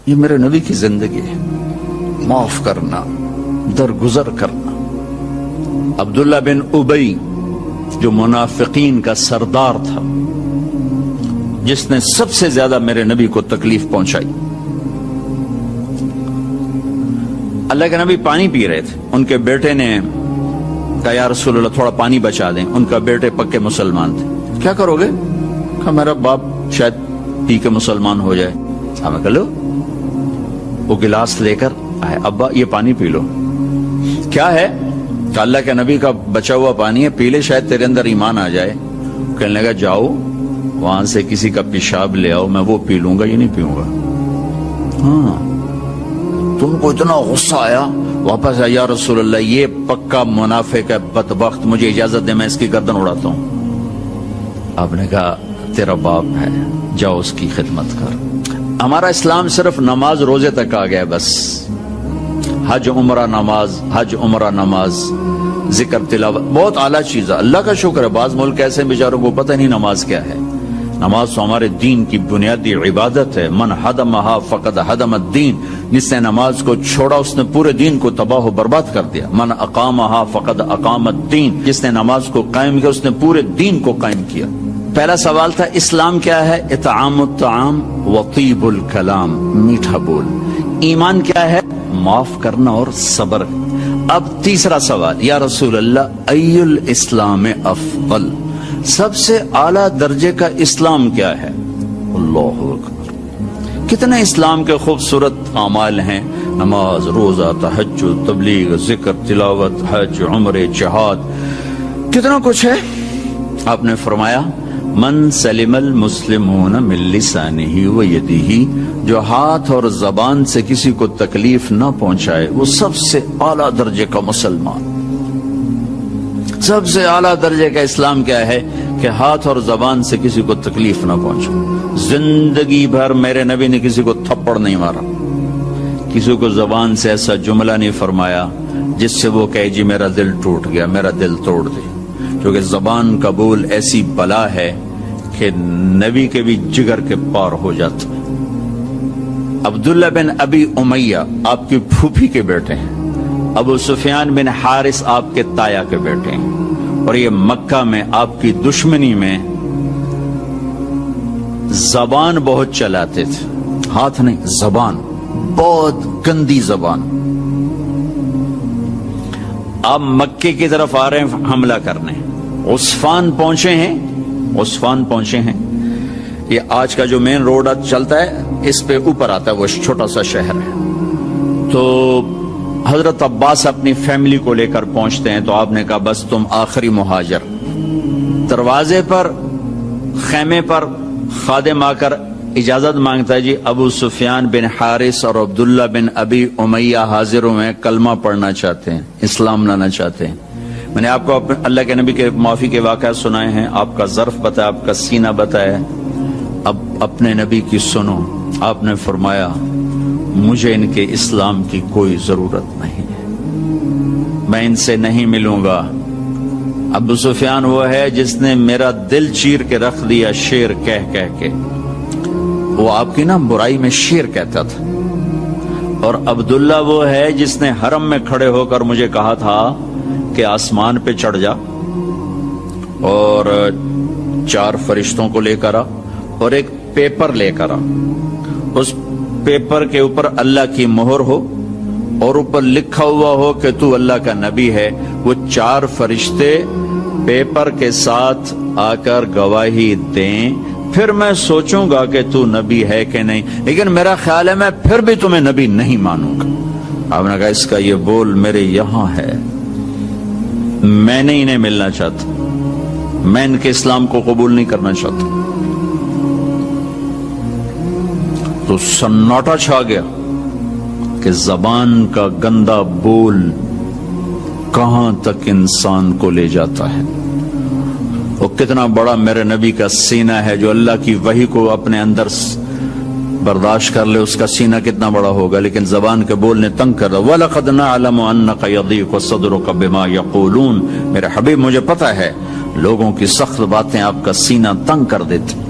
یہ میرے نبی کی زندگی ہے، معاف کرنا، درگزر کرنا۔ عبداللہ بن ابی جو منافقین کا سردار تھا، جس نے سب سے زیادہ میرے نبی کو تکلیف پہنچائی، اللہ کے نبی پانی پی رہے تھے، ان کے بیٹے نے کہا یا رسول اللہ تھوڑا پانی بچا دیں۔ ان کا بیٹے پکے مسلمان تھے، کیا کرو گے؟ کہا میرا باپ شاید پی کے مسلمان ہو جائے۔ ہمیں کہا لو، وہ گلاس لے کر آئے، ابا یہ پانی پی لو۔ کیا ہے؟ کہ اللہ کے نبی کا بچا ہوا پانی ہے، پی لے شاید تیرے اندر ایمان آ جائے۔ کہنے لگا جاؤ وہاں سے کسی کا پیشاب لے آؤ، میں وہ پی لوں گا، یہ نہیں پیوں گا۔ ہاں، تم کو اتنا غصہ آیا، واپس آیا، یا رسول اللہ یہ پکا منافق ہے، بدبخت، مجھے اجازت دے میں اس کی گردن اڑاتا ہوں۔ آپ نے کہا تیرا باپ ہے، جاؤ اس کی خدمت کر۔ ہمارا اسلام صرف نماز روزے تک آ گیا، بس حج عمرہ نماز، حج عمرہ نماز، ذکر تلاوت بہت اعلیٰ چیز ہے، اللہ کا شکر ہے۔ بعض ملک ایسے بیچاروں کو پتہ نہیں نماز کیا ہے۔ نماز تو ہمارے دین کی بنیادی عبادت ہے۔ من حدمہا فقد حدم الدین، جس نے نماز کو چھوڑا اس نے پورے دین کو تباہ و برباد کر دیا۔ من اقامہا فقد اقام الدین، جس نے نماز کو قائم کیا اس نے پورے دین کو قائم کیا۔ پہلا سوال تھا اسلام کیا ہے؟ اطعام الطعام وطیب الکلام، میٹھا بول۔ ایمان کیا ہے؟ معاف کرنا اور صبر۔ اب تیسرا سوال، یا رسول اللہ ای الاسلام افضل، سب سے اعلیٰ درجے کا اسلام کیا ہے؟ اللہ اکبر، کتنے اسلام کے خوبصورت اعمال ہیں، نماز، روزہ، تہجد، تبلیغ، ذکر، تلاوت، حج، عمرے، جہاد، کتنا کچھ ہے۔ آپ نے فرمایا من سلم المسلمون من لسانہ و یدہ، جو ہاتھ اور زبان سے کسی کو تکلیف نہ پہنچائے وہ سب سے اعلیٰ درجے کا مسلمان۔ سب سے اعلیٰ درجے کا اسلام کیا ہے؟ کہ ہاتھ اور زبان سے کسی کو تکلیف نہ پہنچے۔ زندگی بھر میرے نبی نے کسی کو تھپڑ نہیں مارا، کسی کو زبان سے ایسا جملہ نہیں فرمایا جس سے وہ کہے جی میرا دل ٹوٹ گیا، میرا دل توڑ دے۔ کیونکہ زبان کا بول ایسی بلا ہے کہ نبی کے بھی جگر کے پار ہو جاتا ہے۔ عبداللہ بن ابی امیہ آپ کی پھوپھی کے بیٹے ہیں، ابو سفیان بن حارث آپ کے تایا کے بیٹے ہیں، اور یہ مکہ میں آپ کی دشمنی میں زبان بہت چلاتے تھے، ہاتھ نہیں، زبان، بہت گندی زبان۔ آپ مکے کی طرف آ رہے ہیں حملہ کرنے، عسفان پہنچے ہیں، یہ آج کا جو مین روڈ چلتا ہے اس پہ اوپر آتا ہے، وہ چھوٹا سا شہر ہے۔ تو حضرت عباس اپنی فیملی کو لے کر پہنچتے ہیں، تو آپ نے کہا بس تم آخری مہاجر۔ دروازے پر، خیمے پر خادم آ کر اجازت مانگتا ہے، جی ابو سفیان بن حارث اور عبداللہ بن ابی امیہ حاضر ہوئے، کلمہ پڑھنا چاہتے ہیں، اسلام لانا چاہتے ہیں۔ میں نے آپ کو اللہ کے نبی کے معافی کے واقعات سنائے ہیں، آپ کا ظرف بتایا، آپ کا سینہ بتایا، اب اپنے نبی کی سنو۔ آپ نے فرمایا مجھے ان کے اسلام کی کوئی ضرورت نہیں ہے، میں ان سے نہیں ملوں گا۔ ابو سفیان وہ ہے جس نے میرا دل چیر کے رکھ دیا شیر کہہ کے، وہ آپ کی نا برائی میں شیر کہتا تھا۔ اور عبداللہ وہ ہے جس نے حرم میں کھڑے ہو کر مجھے کہا تھا کہ آسمان پہ چڑھ جا اور 4 فرشتوں کو لے کر آ اور ایک پیپر لے کر آ، اس پیپر کے اوپر اللہ کی مہر ہو اور اوپر لکھا ہوا ہو کہ تو اللہ کا نبی ہے۔ وہ 4 فرشتے پیپر کے ساتھ آ کر گواہی دیں، پھر میں سوچوں گا کہ تو نبی ہے کہ نہیں، لیکن میرا خیال ہے میں پھر بھی تمہیں نبی نہیں مانوں گا۔ آپ نے کہا اس کا یہ بول میرے یہاں ہے، میں نہیں انہیں ملنا چاہتا، میں ان کے اسلام کو قبول نہیں کرنا چاہتا۔ تو سناٹا چھا گیا کہ زبان کا گندا بول کہاں تک انسان کو لے جاتا ہے۔ وہ کتنا بڑا میرے نبی کا سینہ ہے، جو اللہ کی وحی کو اپنے اندر برداشت کر لے، اس کا سینہ کتنا بڑا ہوگا، لیکن زبان کے بول نے تنگ کر دیا۔ وَلَقَدْ نَعْلَمُ أَنَّكَ يَضِيقُ صَدْرُكَ بِمَا يَقُولُونَ، میرے حبیب مجھے پتہ ہے لوگوں کی سخت باتیں آپ کا سینہ تنگ کر دیتی۔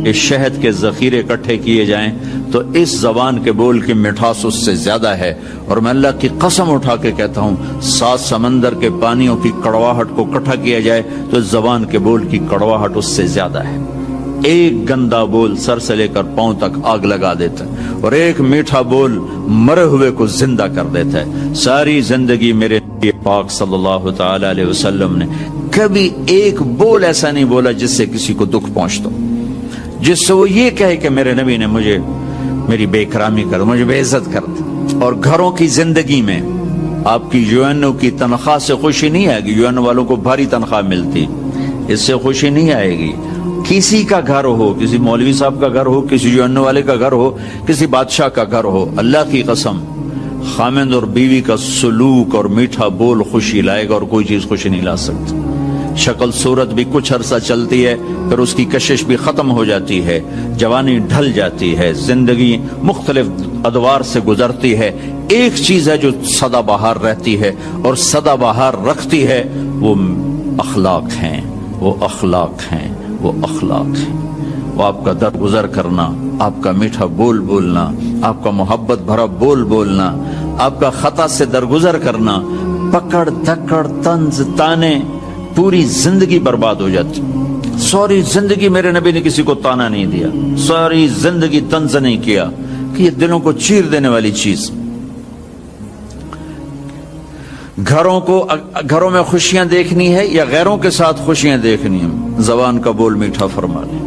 کہ شہد کے ذخیرے اکٹھے کیے جائیں تو اس زبان کے بول کی مٹھاس اس سے زیادہ ہے. اور میں اللہ کی قسم اٹھا کے کہتا ہوں 7 سمندر کے پانیوں کی کڑواہٹ کو اکٹھا کیا جائے تو اس زبان کے بول کی کڑواہٹ اس سے زیادہ ہے. ایک گندا بول سر سے لے کر پاؤں تک آگ لگا دیتا ہے اور ایک میٹھا بول مرے ہوئے کو زندہ کر دیتا ہے. ساری زندگی میرے نبی پاک صلی اللہ تعالی علیہ وسلم نے کبھی ایک بول ایسا نہیں بولا جس سے کسی کو دکھ پہنچتا، جس سے وہ یہ کہے کہ میرے نبی نے مجھے میری بے اکرامی کر، مجھے بے عزت کر دی. اور گھروں کی زندگی میں آپ کی یو این او کی تنخواہ سے خوشی نہیں آئے گی. یو این او والوں کو بھاری تنخواہ ملتی، اس سے خوشی نہیں آئے گی. کسی کا گھر ہو، کسی مولوی صاحب کا گھر ہو، کسی یو این او والے کا گھر ہو، کسی بادشاہ کا گھر ہو، اللہ کی قسم خامند اور بیوی کا سلوک اور میٹھا بول خوشی لائے گا اور کوئی چیز خوشی نہیں لا سکتی. شکل صورت بھی کچھ عرصہ چلتی ہے، پھر اس کی کشش بھی ختم ہو جاتی ہے، جوانی ڈھل جاتی ہے، زندگی مختلف ادوار سے گزرتی ہے. ایک چیز ہے جو سدا بہار رہتی ہے اور سدا بہار رکھتی ہے، وہ اخلاق ہیں، وہ اخلاق ہیں، وہ اخلاق ہیں. وہ آپ کا درگزر کرنا، آپ کا میٹھا بول بولنا، آپ کا محبت بھرا بول بولنا، آپ کا خطا سے درگزر کرنا. پکڑ دھکڑ طنز تانے، پوری زندگی برباد ہو جاتی. ساری زندگی میرے نبی نے کسی کو تانا نہیں دیا، ساری زندگی طنز نہیں کیا کہ یہ دلوں کو چیر دینے والی چیز. گھروں میں خوشیاں دیکھنی ہے یا غیروں کے ساتھ خوشیاں دیکھنی ہیں، زبان کا بول میٹھا فرما لیں.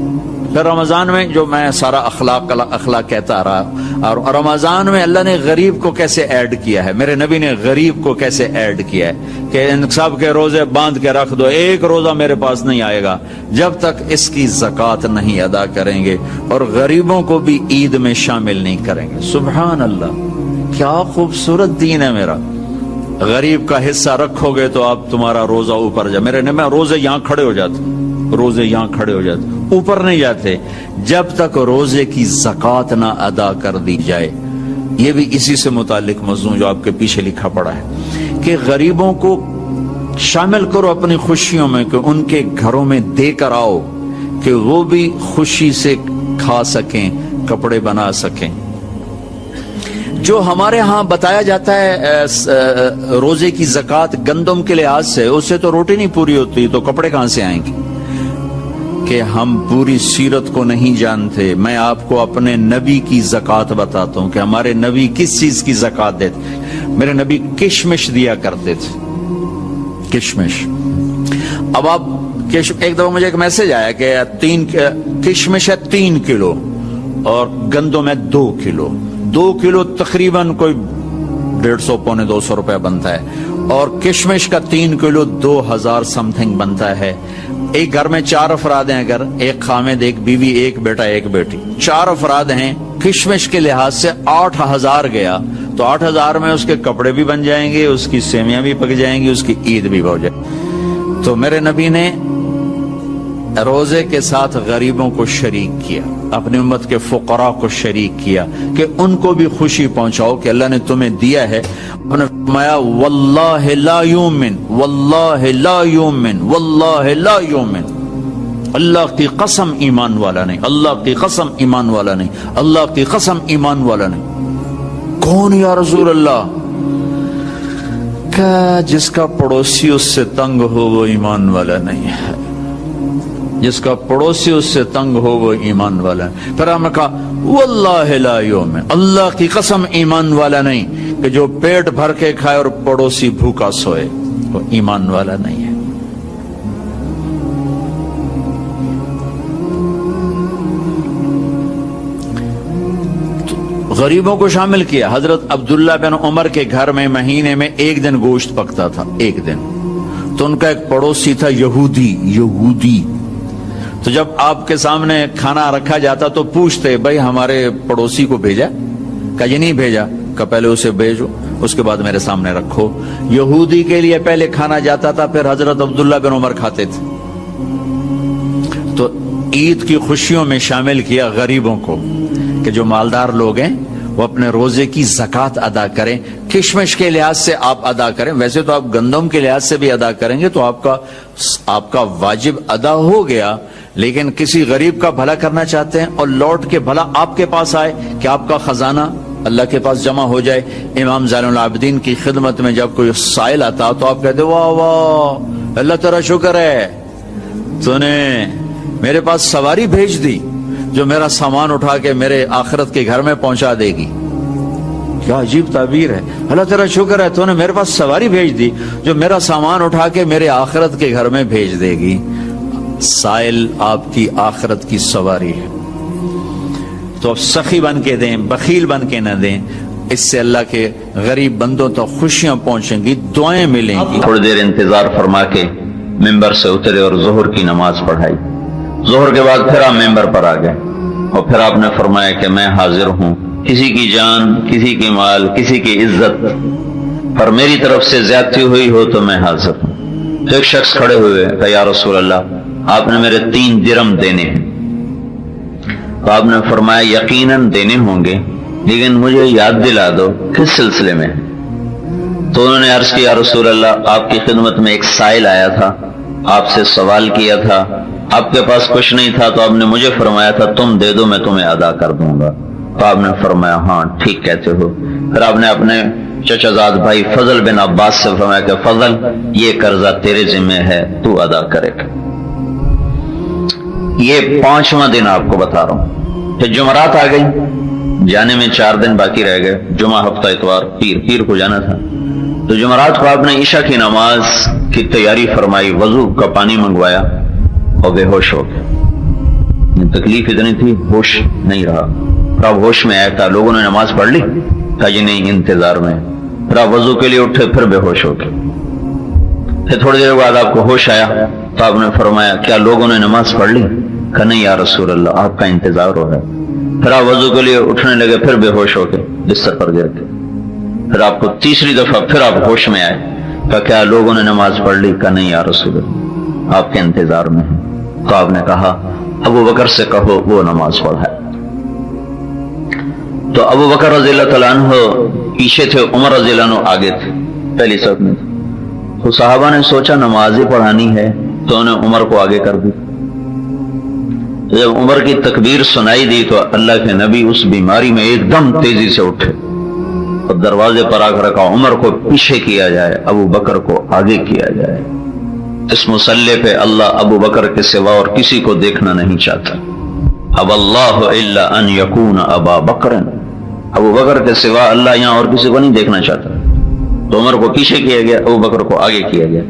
پھر رمضان میں جو میں سارا اخلاق کہتا رہا، اور رمضان میں اللہ نے غریب کو کیسے ایڈ کیا ہے، میرے نبی نے غریب کو کیسے ایڈ کیا ہے کہ ان سب کے روزے باندھ کے رکھ دو، ایک روزہ میرے پاس نہیں آئے گا جب تک اس کی زکوٰۃ نہیں ادا کریں گے، اور غریبوں کو بھی عید میں شامل نہیں کریں گے. سبحان اللہ، کیا خوبصورت دین ہے میرا. غریب کا حصہ رکھو گے تو آپ تمہارا روزہ اوپر جائے. میرے نبی روزے یہاں کھڑے ہو جاتے، روزے یہاں کھڑے ہو جاتے، اوپر نہیں جاتے جب تک روزے کی زکوٰۃ نہ ادا کر دی جائے. یہ بھی اسی سے متعلق مضمون جو آپ کے پیچھے لکھا پڑا ہے کہ غریبوں کو شامل کرو اپنی خوشیوں میں، کہ ان کے گھروں میں دے کر آؤ کہ وہ بھی خوشی سے کھا سکیں، کپڑے بنا سکیں. جو ہمارے ہاں بتایا جاتا ہے روزے کی زکوٰۃ گندم کے لحاظ سے، اس سے تو روٹی نہیں پوری ہوتی، تو کپڑے کہاں سے آئیں گے؟ کہ ہم پوری سیرت کو نہیں جانتے. میں آپ کو اپنے نبی کی زکوٰۃ بتاتا ہوں کہ ہمارے نبی کس چیز کی زکوٰۃ دیتے. میرے نبی کشمش دیا کرتے تھے، کشمش. اب آپ ایک دفعہ مجھے ایک میسج آیا کہ کشمش ہے 3 کلو اور گندم ہے 2 کلو. 2 کلو تقریباً کوئی 150 پونے 200 روپے بنتا ہے، اور کشمش کا 3 کلو 2000 سم تھنگ بنتا ہے. ایک گھر میں 4 افراد ہیں، اگر ایک خامد، ایک بیوی، ایک بیٹا، ایک بیٹی، 4 افراد ہیں. کشمش کے لحاظ سے 8000 گیا تو 8000 میں اس کے کپڑے بھی بن جائیں گے، اس کی سیویاں بھی پک جائیں گی، اس کی عید بھی ہو جائے. تو میرے نبی نے روزے کے ساتھ غریبوں کو شریک کیا، اپنی امت کے فقراء کو شریک کیا کہ ان کو بھی خوشی پہنچاؤ کہ اللہ نے تمہیں دیا ہے. انہوں نے فرمایا واللہ لا یؤمن، واللہ لا یؤمن، واللہ لا یؤمن. اللہ کی قسم ایمان والا نہیں، اللہ کی قسم ایمان والا نہیں، اللہ کی قسم ایمان والا نہیں. کون یا رسول اللہ؟ کہ جس کا پڑوسی اس سے تنگ ہو وہ ایمان والا نہیں ہے، جس کا پڑوسی اس سے تنگ ہو وہ ایمان والا ہے. پھر ہم نے کہا واللہ لا یؤمن، اللہ کی قسم ایمان والا نہیں، کہ جو پیٹ بھر کے کھائے اور پڑوسی بھوکا سوئے وہ ایمان والا نہیں ہے. غریبوں کو شامل کیا. حضرت عبداللہ بن عمر کے گھر میں مہینے میں 1 دن گوشت پکتا تھا، 1 دن. تو ان کا ایک پڑوسی تھا یہودی. تو جب آپ کے سامنے کھانا رکھا جاتا تو پوچھتے بھائی ہمارے پڑوسی کو بھیجا؟ کہا یہ نہیں بھیجا. کہا پہلے اسے بھیجو، اس کے بعد میرے سامنے رکھو. یہودی کے لیے پہلے کھانا جاتا تھا، پھر حضرت عبداللہ بن عمر کھاتے تھے. تو عید کی خوشیوں میں شامل کیا غریبوں کو کہ جو مالدار لوگ ہیں وہ اپنے روزے کی زکوٰۃ ادا کریں. کشمش کے لحاظ سے آپ ادا کریں، ویسے تو آپ گندم کے لحاظ سے بھی ادا کریں گے تو آپ کا واجب ادا ہو گیا، لیکن کسی غریب کا بھلا کرنا چاہتے ہیں اور لوٹ کے بھلا آپ کے پاس آئے کہ آپ کا خزانہ اللہ کے پاس جمع ہو جائے. امام زین العابدین کی خدمت میں جب کوئی سائل آتا تو آپ کہتے واہ واہ اللہ تیرا شکر ہے تو نے میرے پاس سواری بھیج دی جو میرا سامان اٹھا کے میرے آخرت کے گھر میں پہنچا دے گی. کیا عجیب تعبیر ہے. اللہ تیرا شکر ہے تو نے میرے پاس سواری بھیج دی جو میرا سامان اٹھا کے میرے آخرت کے گھر میں بھیج دے گی. سائل آپ کی آخرت کی سواری ہے. تو اب سخی بن کے دیں, بخیل بن کے نہ دیں. اس سے اللہ کے غریب بندوں تک خوشیاں پہنچیں گی, دعائیں ملیں گی. تھوڑی دیر انتظار فرما کے ممبر سے اترے اور ظہر کی نماز پڑھائی. ظہر کے بعد پھر آپ ممبر پر آ گئے اور پھر آپ نے فرمایا کہ میں حاضر ہوں, کسی کی جان, کسی کی مال, کسی کی عزت پر میری طرف سے زیادتی ہوئی ہو تو میں حاضر ہوں. ایک شخص کھڑے ہوئے کہ یا رسول اللہ آپ نے میرے 3 درم دینے ہیں. تو آپ نے فرمایا یقیناً دینے ہوں گے لیکن مجھے یاد دلا دو کس سلسلے میں. تو انہوں نے عرض کیا یا رسول اللہ آپ کی خدمت میں ایک سائل آیا تھا, آپ سے سوال کیا تھا, آپ کے پاس کچھ نہیں تھا تو آپ نے مجھے فرمایا تھا تم دے دو میں تمہیں ادا کر دوں گا. تو آپ نے فرمایا ہاں ٹھیک کہتے ہو. پھر آپ نے اپنے چچا زاد بھائی فضل بن عباس سے فرمایا کہ فضل یہ قرضہ تیرے ذمہ ہے تو ادا کرے گا. یہ 5واں دن آپ کو بتا رہا ہوں. پھر جمعرات آ گئی, جانے میں 4 دن باقی رہ گئے. جمعہ, ہفتہ, اتوار, پیر کو جانا تھا. تو جمعرات کو آپ نے عشاء کی نماز کی تیاری فرمائی, وضو کا پانی منگوایا اور بے ہوش ہو گئے. تکلیف اتنی تھی ہوش نہیں رہا. پھر آپ ہوش میں آئے تھا, لوگوں نے نماز پڑھ لی, کہا جی نہیں انتظار میں. پھر آپ وضو کے لیے اٹھے, پھر بے ہوش ہو گئے. پھر تھوڑی دیر بعد آپ کو ہوش آیا تو آپ نے فرمایا کیا لوگوں نے نماز پڑھ لی؟ کہا نہیں یا رسول اللہ آپ کا انتظار ہو رہا ہے. پھر آپ وضو کے لیے اٹھنے لگے, پھر بے ہوش ہو گئے, بستر پر گر گئے. پھر آپ کو تیسری دفعہ پھر آپ ہوش میں آئے, کہا کیا لوگوں نے نماز پڑھ لی؟ کہا نہیں یا رسول اللہ آپ کے انتظار میں ہیں. تو آپ نے کہا ابو بکر سے کہو وہ نماز پڑھائے. تو ابو بکر رضی اللہ تعالیٰ عنہ پیچھے تھے, عمر رضی اللہ عنہ آگے تھے, پہلی صف میں تھے. تو صحابہ نے سوچا نماز ہی پڑھانی ہے تو انہوں نے عمر کو آگے کر دی. جب عمر کی تکبیر سنائی دی تو اللہ کے نبی اس بیماری میں ایک دم تیزی سے اٹھے اور دروازے پر آ کر کہا عمر کو پیچھے کیا جائے, ابو بکر کو آگے کیا جائے. اس مصلی پہ اللہ ابو بکر کے سوا اور کسی کو دیکھنا نہیں چاہتا. اب اللہ الا ان یکون ابا بکر, ابو بکر کے سوا اللہ یہاں اور کسی کو نہیں دیکھنا چاہتا. تو عمر کو پیچھے کیا گیا, ابو بکر کو آگے کیا گیا.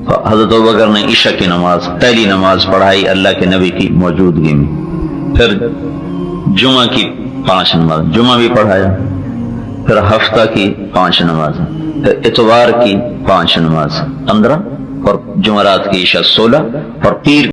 تو حضرت ابو بکر نے عشاء کی نماز, پہلی نماز پڑھائی اللہ کے نبی کی موجودگی میں. پھر جمعہ کی 5 نماز, جمعہ بھی پڑھایا. پھر ہفتہ کی 5 نماز, پھر اتوار کی 5 نماز 15, اور جمعرات کی عشاء 16, اور پیر